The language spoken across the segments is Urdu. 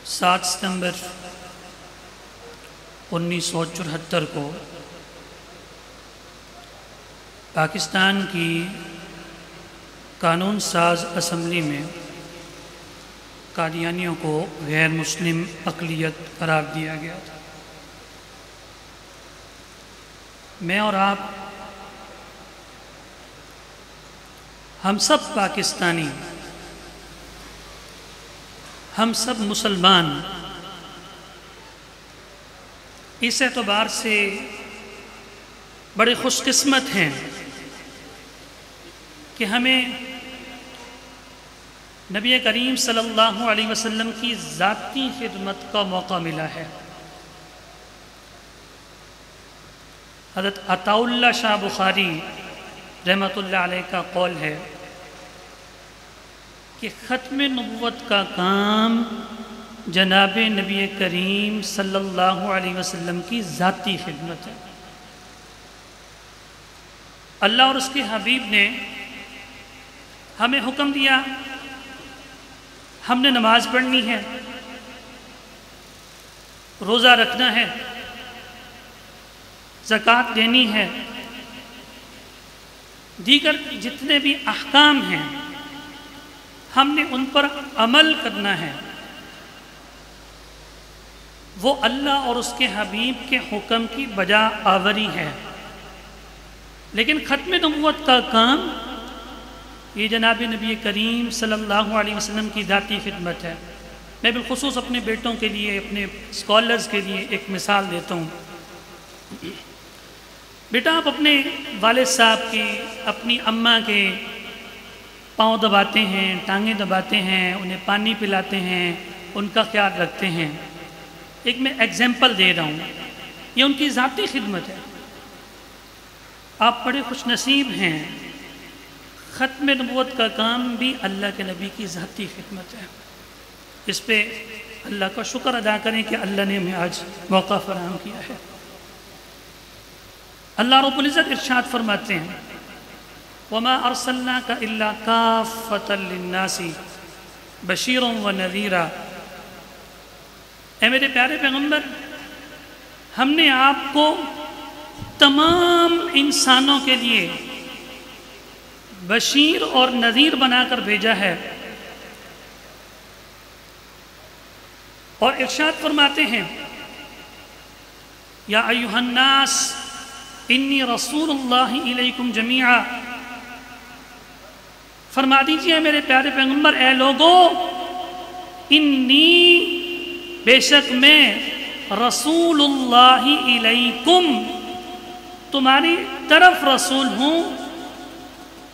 7 ستمبر 1974 کو پاکستان کی قانون ساز اسمبلی میں قادیانیوں کو غیر مسلم اقلیت قرار دیا گیا تھا۔ میں اور آپ ہم سب پاکستانی، ہم سب مسلمان اس اعتبار سے بڑے خوش قسمت ہیں کہ ہمیں نبی کریم صلی اللہ علیہ وسلم کی ذاتی خدمت کا موقع ملا ہے۔ حضرت عطا اللہ شاہ بخاری رحمۃ اللہ علیہ کا قول ہے کہ ختم نبوت کا کام جناب نبی کریم صلی اللہ علیہ وسلم کی ذاتی خدمت ہے۔ اللہ اور اس کے حبیب نے ہمیں حکم دیا، ہم نے نماز پڑھنی ہے، روزہ رکھنا ہے، زکوٰۃ دینی ہے، دیگر جتنے بھی احکام ہیں ہم نے ان پر عمل کرنا ہے۔ وہ اللہ اور اس کے حبیب کے حکم کی بجا آوری ہے، لیکن ختم نبوت کا کام یہ جناب نبی کریم صلی اللہ علیہ وسلم کی ذاتی خدمت ہے۔ میں بالخصوص اپنے بیٹوں کے لیے، اپنے اسکالرز کے لیے ایک مثال دیتا ہوں۔ بیٹا، آپ اپنے والد صاحب کی، اپنی اماں کے پاؤں دباتے ہیں، ٹانگیں دباتے ہیں، انہیں پانی پلاتے ہیں، ان کا خیال رکھتے ہیں۔ ایک میں ایگزامپل دے رہا ہوں، یہ ان کی ذاتی خدمت ہے۔ آپ بڑے خوش نصیب ہیں، ختم نبوت کا کام بھی اللہ کے نبی کی ذاتی خدمت ہے۔ اس پہ اللہ کا شکر ادا کریں کہ اللہ نے ہمیں آج موقع فراہم کیا ہے۔ اللہ رب العزت ارشاد فرماتے ہیں وَمَا أَرْسَلْنَاكَ إِلَّا كَافَّةً لِلنَّاسِ بَشِيرًا وَنَذِيرًا۔ اے میرے پیارے پیغمبر، ہم نے آپ کو تمام انسانوں کے لیے بشیر اور نذیر بنا کر بھیجا ہے۔ اور ارشاد فرماتے ہیں یا ایھا الناس انی رسول اللہ الیکم جمیعا۔ فرما دیجئے میرے پیارے پیغمبر، اے لوگو، انی بے شک میں رسول اللہ الیکم تمہاری طرف رسول ہوں،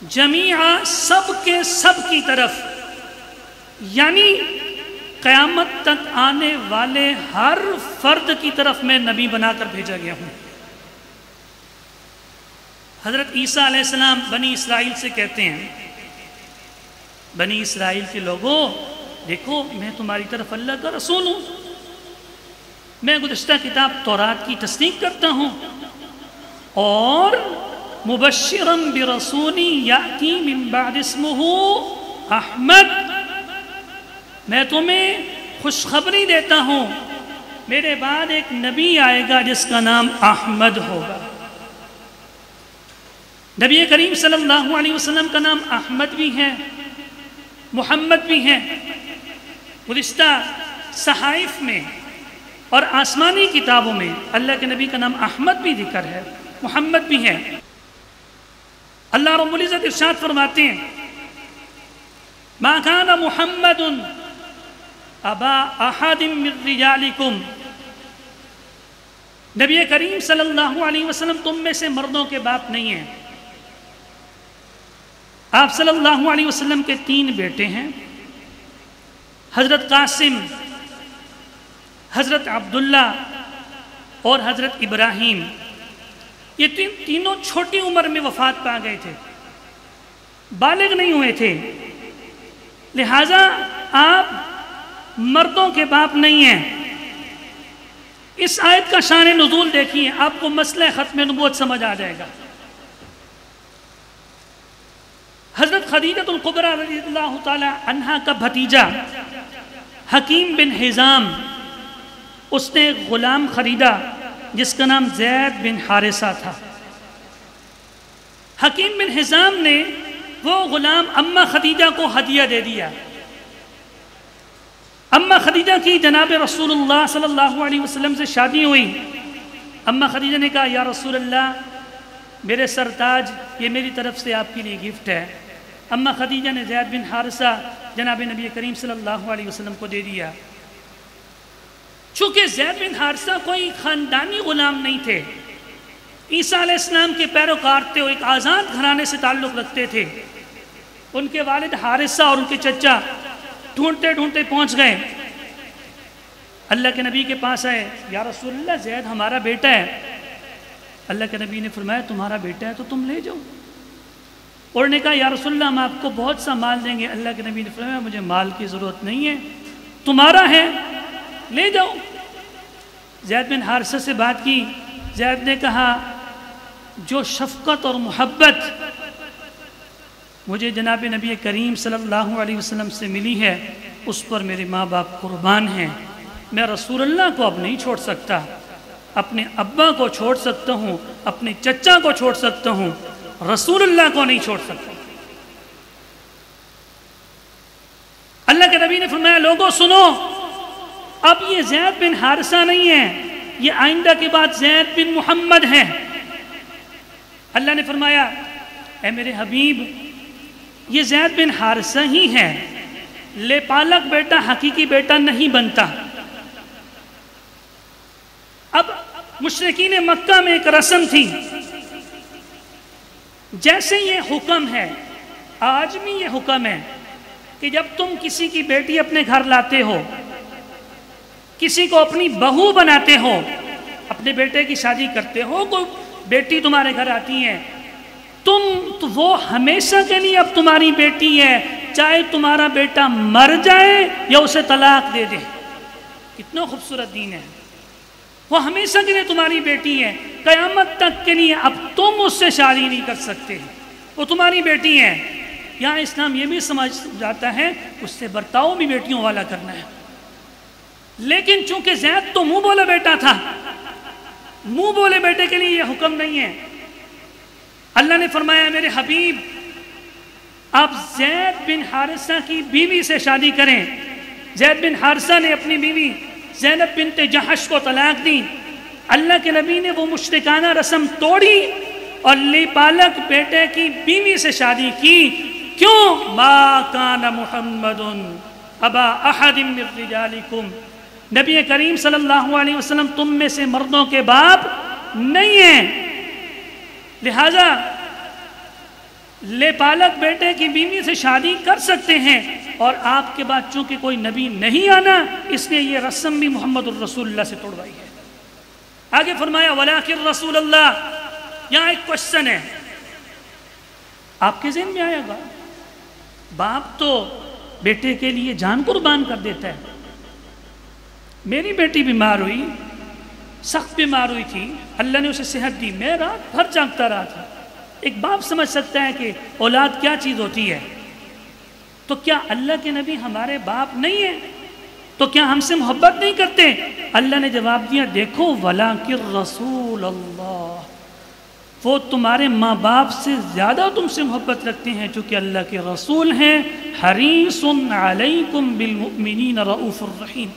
جمیعا سب کے سب کی طرف، یعنی قیامت تک آنے والے ہر فرد کی طرف میں نبی بنا کر بھیجا گیا ہوں۔ حضرت عیسیٰ علیہ السلام بنی اسرائیل سے کہتے ہیں، بنی اسرائیل کے لوگوں دیکھو، میں تمہاری طرف اللہ کا رسول ہوں، میں گزشتہ کتاب تورات کی تصدیق کرتا ہوں، اور مبشراً برسول یأتی من بعد اسمہ احمد، میں تمہیں خوشخبری دیتا ہوں میرے بعد ایک نبی آئے گا جس کا نام احمد ہوگا۔ نبی کریم صلی اللہ علیہ وسلم کا نام احمد بھی ہے، محمد بھی ہے۔ گزشتہ صحائف میں اور آسمانی کتابوں میں اللہ کے نبی کا نام احمد بھی ذکر ہے، محمد بھی ہے۔ اللہ رب العزت ارشاد فرماتے ہیں ما کان محمد ابا احد من رجالکم۔ نبی کریم صلی اللہ علیہ وسلم تم میں سے مردوں کے باپ نہیں ہیں۔ آپ صلی اللہ علیہ وسلم کے 3 بیٹے ہیں، حضرت قاسم، حضرت عبداللہ اور حضرت ابراہیم۔ یہ تینوں چھوٹی عمر میں وفات پا گئے تھے، بالغ نہیں ہوئے تھے، لہٰذا آپ مردوں کے باپ نہیں ہیں۔ اس آیت کا شان نزول دیکھیے، آپ کو مسئلہ ختم نبوت سمجھ آ جائے گا۔ حضرت خدیجہ الکبریٰ رضی اللہ تعالی عنہا کا بھتیجا حکیم بن حزام اس نے ایک غلام خریدا جس کا نام زید بن حارثہ تھا۔ حکیم بن حزام نے وہ غلام اماں خدیجہ کو ہدیہ دے دیا۔ اماں خدیجہ کی جناب رسول اللہ صلی اللہ علیہ وسلم سے شادی ہوئی۔ اماں خدیجہ نے کہا یا رسول اللہ میرے سرتاج یہ میری طرف سے آپ کے لیے گفٹ ہے۔ اماں خدیجہ نے زید بن حارثہ جناب نبی کریم صلی اللہ علیہ وسلم کو دے دیا۔ چونکہ زید بن حارثہ کوئی خاندانی غلام نہیں تھے، عیسیٰ علیہ السلام کے پیروکار تھے، وہ ایک آزاد گھرانے سے تعلق رکھتے تھے۔ ان کے والد حارثہ اور ان کے چچا ڈھونڈتے ڈھونڈتے پہنچ گئے، اللہ کے نبی کے پاس آئے، یا رسول اللہ زید ہمارا بیٹا ہے۔ اللہ کے نبی نے فرمایا تمہارا بیٹا ہے تو تم لے جاؤ۔ اور نے کہا یا رسول اللہ ہم آپ کو بہت سا مال دیں گے۔ اللہ کے نبی نے فرمایا مجھے مال کی ضرورت نہیں ہے، تمہارا ہے لے جاؤ۔ زید بن حارثہ سے بات کی، زید نے کہا جو شفقت اور محبت مجھے جناب نبی کریم صلی اللہ علیہ وسلم سے ملی ہے اس پر میرے ماں باپ قربان ہیں۔ میں رسول اللہ کو اب نہیں چھوڑ سکتا، اپنے ابا کو چھوڑ سکتا ہوں، اپنے چچا کو چھوڑ سکتا ہوں، رسول اللہ کو نہیں چھوڑ سکتا۔ اللہ کے نبی نے فرمایا لوگوں سنو، اب یہ زید بن حارثہ نہیں ہے، یہ آئندہ کے بعد زید بن محمد ہے۔ اللہ نے فرمایا اے میرے حبیب یہ زید بن حارثہ ہی ہے، لے پالک بیٹا حقیقی بیٹا نہیں بنتا۔ اب مشرکین مکہ میں ایک رسم تھی، جیسے یہ حکم ہے آج بھی یہ حکم ہے کہ جب تم کسی کی بیٹی اپنے گھر لاتے ہو، کسی کو اپنی بہو بناتے ہو، اپنے بیٹے کی شادی کرتے ہو، کوئی بیٹی تمہارے گھر آتی ہے، تو وہ ہمیشہ کے لیے اب تمہاری بیٹی ہے، چاہے تمہارا بیٹا مر جائے یا اسے طلاق دے دے۔ کتنا خوبصورت دین ہے، وہ ہمیشہ کے لیے تمہاری بیٹی ہے، قیامت تک کے لیے اب تم اس سے شادی نہیں کر سکتے، وہ تمہاری بیٹی ہے۔ یہاں اسلام یہ بھی سمجھ جاتا ہے اس سے برتاؤ بھی بیٹیوں والا کرنا ہے، لیکن چونکہ زید تو منہ بولے بیٹا تھا، منہ بولے بیٹے کے لیے یہ حکم نہیں ہے۔ اللہ نے فرمایا میرے حبیب آپ زید بن حارثہ کی بیوی سے شادی کریں۔ زید بن حارثہ نے اپنی بیوی زینب بنت جحش کو طلاق دی۔ اللہ کے نبی نے وہ مشرکانہ رسم توڑی اور لی پالک بیٹے کی بیوی سے شادی کی۔ کیوں؟ ما کان محمد ابا احد من رجالکم، نبی کریم صلی اللہ علیہ وسلم تم میں سے مردوں کے باپ نہیں ہیں، لہذا لے پالک بیٹے کی بیوی سے شادی کر سکتے ہیں، اور آپ کے بعد چونکہ کوئی نبی نہیں آنا اس لیے یہ رسم بھی محمد الرسول اللہ سے توڑوائی ہے۔ آگے فرمایا ولیکن رسول اللہ، یہاں ایک کوشچن ہے آپ کے ذہن میں آئے گا، باپ تو بیٹے کے لیے جان قربان کر دیتا ہے۔ میری بیٹی بیمار ہوئی، سخت بیمار ہوئی تھی، اللہ نے اسے صحت دی، میں رات بھر جاگتا رہا تھا۔ ایک باپ سمجھ سکتا ہے کہ اولاد کیا چیز ہوتی ہے، تو کیا اللہ کے نبی ہمارے باپ نہیں ہیں؟ تو کیا ہم سے محبت نہیں کرتے؟ اللہ نے جواب دیا دیکھو ولیکن رسول اللہ، وہ تمہارے ماں باپ سے زیادہ تم سے محبت رکھتے ہیں چونکہ اللہ کے رسول ہیں، حریص علیکم بالمؤمنین رؤوف الرحیم۔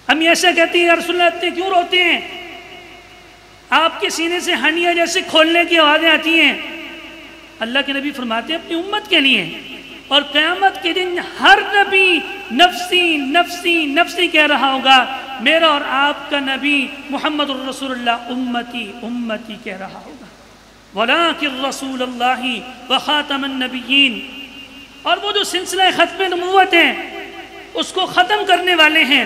ہم ایسا کہتے ہیں یا رسول اللہ اتنے کیوں روتے ہیں؟ آپ کے سینے سے ہنڈیاں جیسے کھولنے کی آوازیں آتی ہیں۔ اللہ کے نبی فرماتے ہیں اپنی امت کے لیے، اور قیامت کے دن ہر نبی نفسی نفسی نفسی کہہ رہا ہوگا، میرا اور آپ کا نبی محمد الرسول اللہ امتی امتی کہہ رہا ہوگا۔ ولیکن رسول اللہ وخاتم النبیین، اور وہ جو سلسلہ ختم نبوت ہے اس کو ختم کرنے والے ہیں۔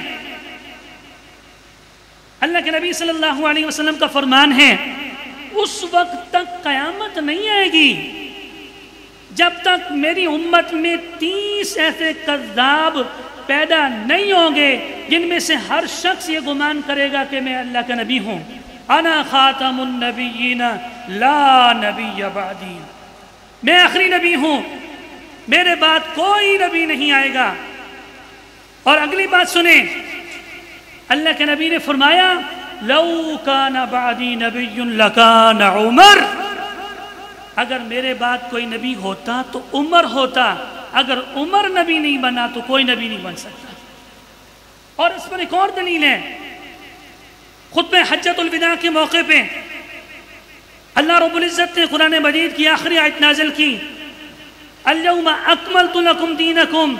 اللہ کے نبی صلی اللہ علیہ وسلم کا فرمان ہے اس وقت تک قیامت نہیں آئے گی جب تک میری امت میں 30 ایسے کذاب پیدا نہیں ہوں گے جن میں سے ہر شخص یہ گمان کرے گا کہ میں اللہ کا نبی ہوں۔ انا خاتم النبیین لا نبی بعدی، میں آخری نبی ہوں، میرے بعد کوئی نبی نہیں آئے گا۔ اور اگلی بات سنیں، اللہ کے نبی نے فرمایا لو کان بعدی نبی لکان عمر، اگر میرے بعد کوئی نبی ہوتا تو عمر ہوتا، اگر عمر نبی نہیں بنا تو کوئی نبی نہیں بن سکتا۔ اور اس پر ایک اور دلیل ہے، خطبہ حجۃ الوداع کے موقع پہ اللہ رب العزت نے قرآن مجید کی آخری آیت نازل کی، اليوم اکملت لکم دینکم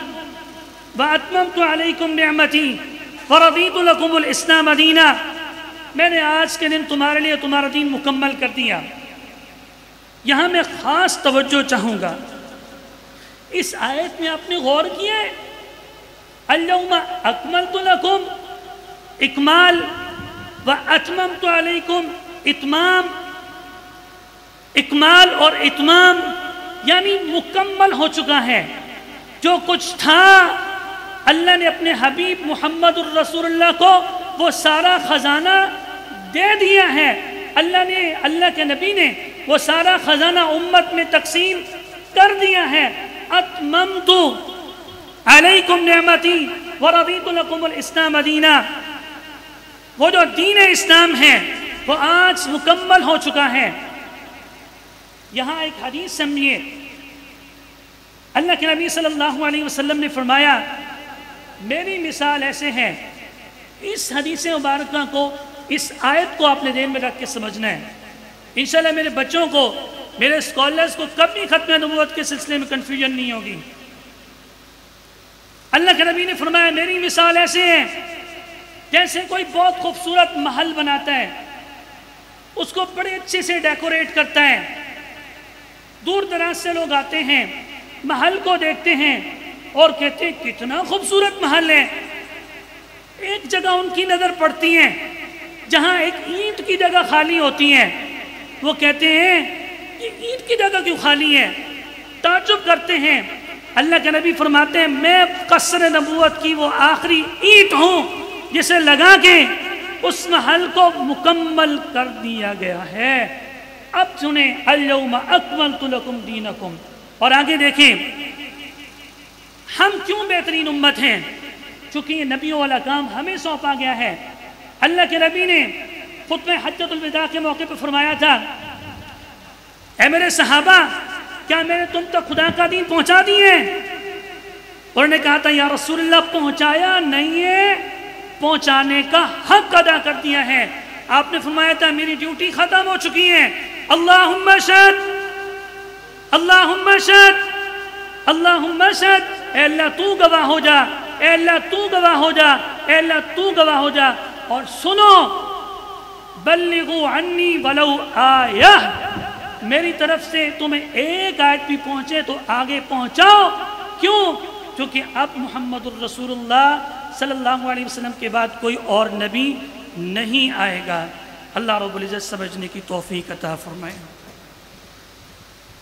واتممت علیکم نعمتی ورضیت لکم الاسلام دینا، میں نے آج کے دن تمہارے لیے تمہارا دین مکمل کر دیا۔ یہاں میں خاص توجہ چاہوں گا، اس آیت میں آپ نے غور کیا ہے، اليوم اکملت لکم اکمال و اتممت علیکم اتمام، اکمال اور اتمام یعنی مکمل ہو چکا ہے، جو کچھ تھا اللہ نے اپنے حبیب محمد الرسول اللہ کو وہ سارا خزانہ دے دیا ہے، اللہ کے نبی نے وہ سارا خزانہ امت میں تقسیم کر دیا ہے۔ اتممت علیکم نعمتی ورضیت لکم الاسلام دینا، وہ جو دین اسلام ہے وہ آج مکمل ہو چکا ہے۔ یہاں ایک حدیث سمجھیے، اللہ کے نبی صلی اللہ علیہ وسلم نے فرمایا میری مثال ایسے ہے، اس حدیث مبارکہ کو، اس آیت کو آپ نے ذہن میں رکھ کے سمجھنا ہے۔ انشاءاللہ میرے بچوں کو، میرے اسکالرز کو کبھی ختم نبوت کے سلسلے میں کنفیوژن نہیں ہوگی۔ اللہ کے نبی نے فرمایا میری مثال ایسے ہے جیسے کوئی بہت خوبصورت محل بناتا ہے، اس کو بڑے اچھے سے ڈیکوریٹ کرتا ہے، دور دراز سے لوگ آتے ہیں، محل کو دیکھتے ہیں اور کہتے ہیں کتنا خوبصورت محل ہے۔ ایک جگہ ان کی نظر پڑتی ہے جہاں ایک اینٹ کی جگہ خالی ہوتی ہے، وہ کہتے ہیں یہ اینٹ کی جگہ کیوں خالی ہے، تعجب کرتے ہیں۔ اللہ کے نبی فرماتے ہیں میں قصر نبوت کی وہ آخری اینٹ ہوں جسے لگا کے اس محل کو مکمل کر دیا گیا ہے۔ اب سنیں اليوم اکملت لکم دینکم، اور آگے دیکھیں ہم کیوں بہترین امت ہیں، چونکہ یہ نبیوں والا کام ہمیں سونپا گیا ہے۔ اللہ کے نبی نے خطبہ حجۃ الوداع کے موقع پہ فرمایا تھا اے میرے صحابہ کیا میں نے تم تک خدا کا دین پہنچا دیے؟ انہوں نے کہا تھا یا رسول اللہ پہنچایا نہیں ہے، پہنچانے کا حق ادا کر دیا ہے۔ آپ نے فرمایا تھا میری ڈیوٹی ختم ہو چکی ہے، اللہم اشہد اللہم اشہد اللہم اشہد، اے اللہ تو گواہ ہو جا، اے اللہ تو گواہ ہو جا، اے اللہ تو گواہ ہو جا۔ اور سنو بلغوا عنی ولو آیہ، میری طرف سے تمہیں ایک آیت بھی پہنچے تو آگے پہنچاؤ۔ کیوں؟ کیونکہ اب محمد الرسول اللہ صلی اللہ علیہ وسلم کے بعد کوئی اور نبی نہیں آئے گا۔ اللہ رب العزت سمجھنے کی توفیق عطا فرمائے۔